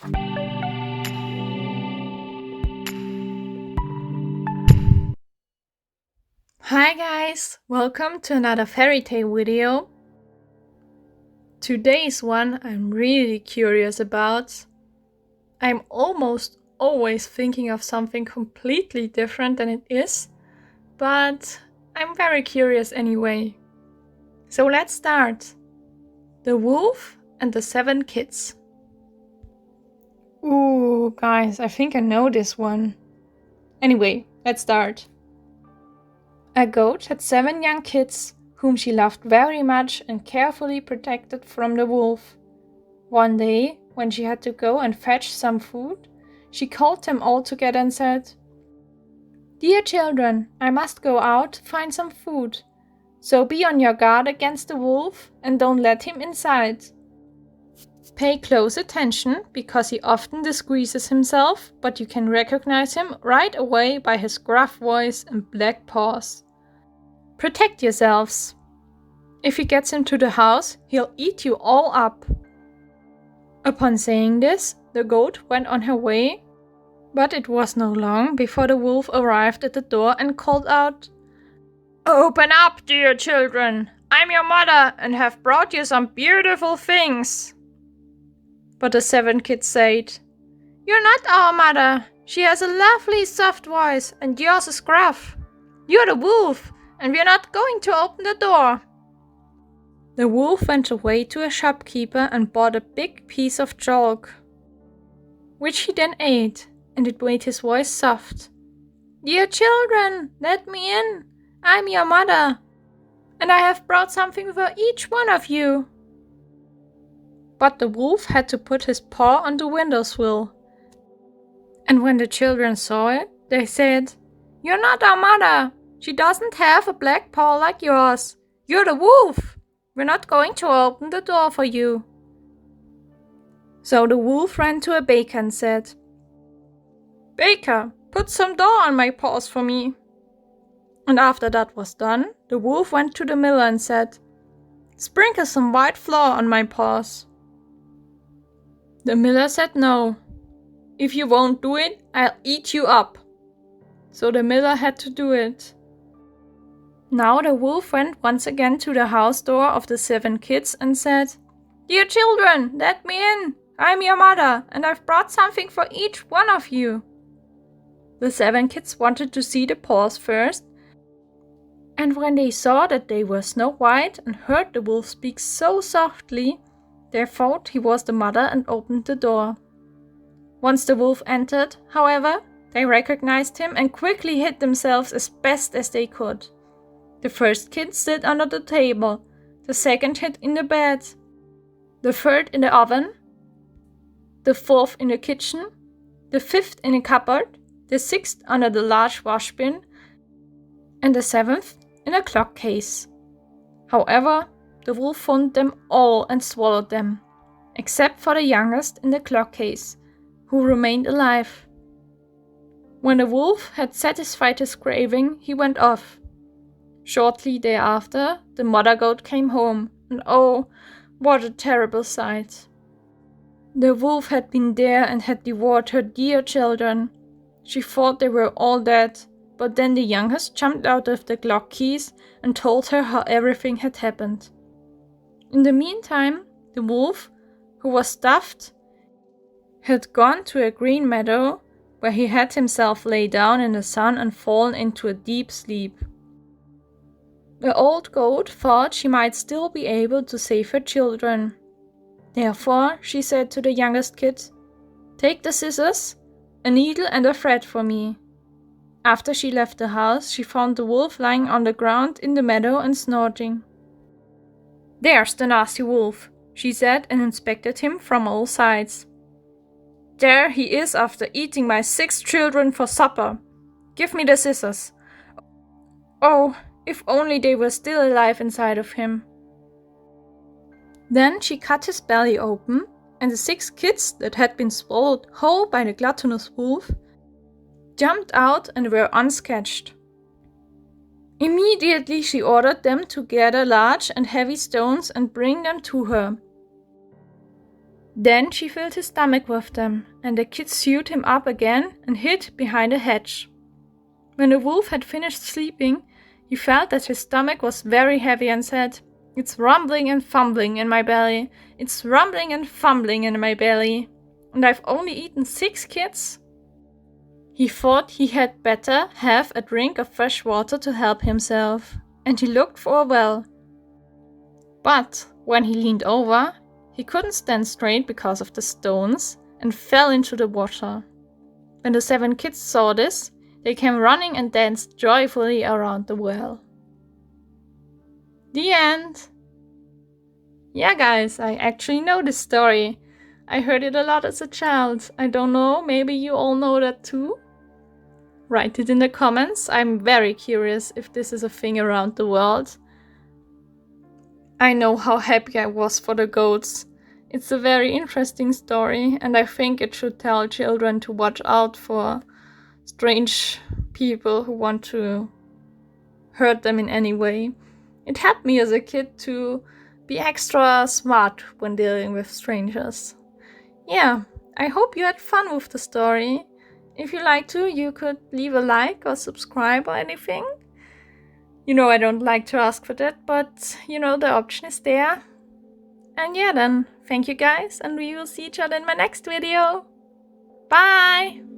Hi guys, welcome to another fairy tale video. Today's one I'm really curious about. I'm almost always thinking of something completely different than it is, but I'm very curious anyway. So let's start. The Wolf and the 7 Kids. Ooh, guys, I think I know this one. Anyway, let's start. A goat had 7 young kids, whom she loved very much and carefully protected from the wolf. One day, when she had to go and fetch some food, she called them all together and said, "Dear children, I must go out to find some food. So be on your guard against the wolf and don't let him inside. Pay close attention because he often disguises himself, but you can recognize him right away by his gruff voice and black paws. Protect yourselves. If he gets into the house, he'll eat you all up." Upon saying this, the goat went on her way, but it was not long before the wolf arrived at the door and called out, "Open up, dear children! I'm your mother and have brought you some beautiful things." But the 7 kids said, "You're not our mother. She has a lovely soft voice and yours is gruff. You're the wolf and we're not going to open the door." The wolf went away to a shopkeeper and bought a big piece of chalk, which he then ate, and it made his voice soft. "Dear children, let me in. I'm your mother, and I have brought something for each one of you." But the wolf had to put his paw on the windowsill, and when the children saw it, they said, "You're not our mother. She doesn't have a black paw like yours. You're the wolf. We're not going to open the door for you." So the wolf ran to a baker and said, "Baker, put some dough on my paws for me." And after that was done, the wolf went to the miller and said, "Sprinkle some white flour on my paws." The miller said no. "If you won't do it, I'll eat you up." So the miller had to do it. Now the wolf went once again to the house door of the 7 kids and said, "Dear children, let me in. I'm your mother, and I've brought something for each one of you." The 7 kids wanted to see the paws first, and when they saw that they were Snow White and heard the wolf speak so softly, they thought he was the mother and opened the door. Once the wolf entered, however, they recognized him and quickly hid themselves as best as they could. The first kid stood under the table, the second hid in the bed, the third in the oven, the fourth in the kitchen, the fifth in a cupboard, the sixth under the large washbin, and the 7th in a clock case. However, the wolf found them all and swallowed them, except for the youngest in the clock case, who remained alive. When the wolf had satisfied his craving, he went off. Shortly thereafter, the mother goat came home, and oh, what a terrible sight. The wolf had been there and had devoured her dear children. She thought they were all dead, but then the youngest jumped out of the clock keys and told her how everything had happened. In the meantime, the wolf, who was stuffed, had gone to a green meadow where he had himself lay down in the sun and fallen into a deep sleep. The old goat thought she might still be able to save her children. Therefore, she said to the youngest kid, "Take the scissors, a needle and a thread for me." After she left the house, she found the wolf lying on the ground in the meadow and snorting. "There's the nasty wolf," she said, and inspected him from all sides. "There he is after eating my 6 children for supper. Give me the scissors. Oh, if only they were still alive inside of him." Then she cut his belly open, and the 6 kids that had been swallowed whole by the gluttonous wolf jumped out and were unscathed. Immediately she ordered them to gather large and heavy stones and bring them to her. Then she filled his stomach with them, and the kids sewed him up again and hid behind a hedge. When the wolf had finished sleeping, he felt that his stomach was very heavy and said, "It's rumbling and fumbling in my belly. It's rumbling and fumbling in my belly. And I've only eaten 6 kids." He thought he had better have a drink of fresh water to help himself, and he looked for a well. But when he leaned over, he couldn't stand straight because of the stones and fell into the water. When the 7 kids saw this, they came running and danced joyfully around the well. The end. Yeah, guys, I actually know this story. I heard it a lot as a child. I don't know, maybe you all know that too? Write it in the comments. I'm very curious if this is a thing around the world. I know how happy I was for the goats. It's a very interesting story, and I think it should tell children to watch out for strange people who want to hurt them in any way. It helped me as a kid to be extra smart when dealing with strangers. Yeah, I hope you had fun with the story. If you like to, you could leave a like or subscribe or anything. You know I don't like to ask for that, but you know the option is there. And yeah then, thank you guys, and we will see each other in my next video. Bye!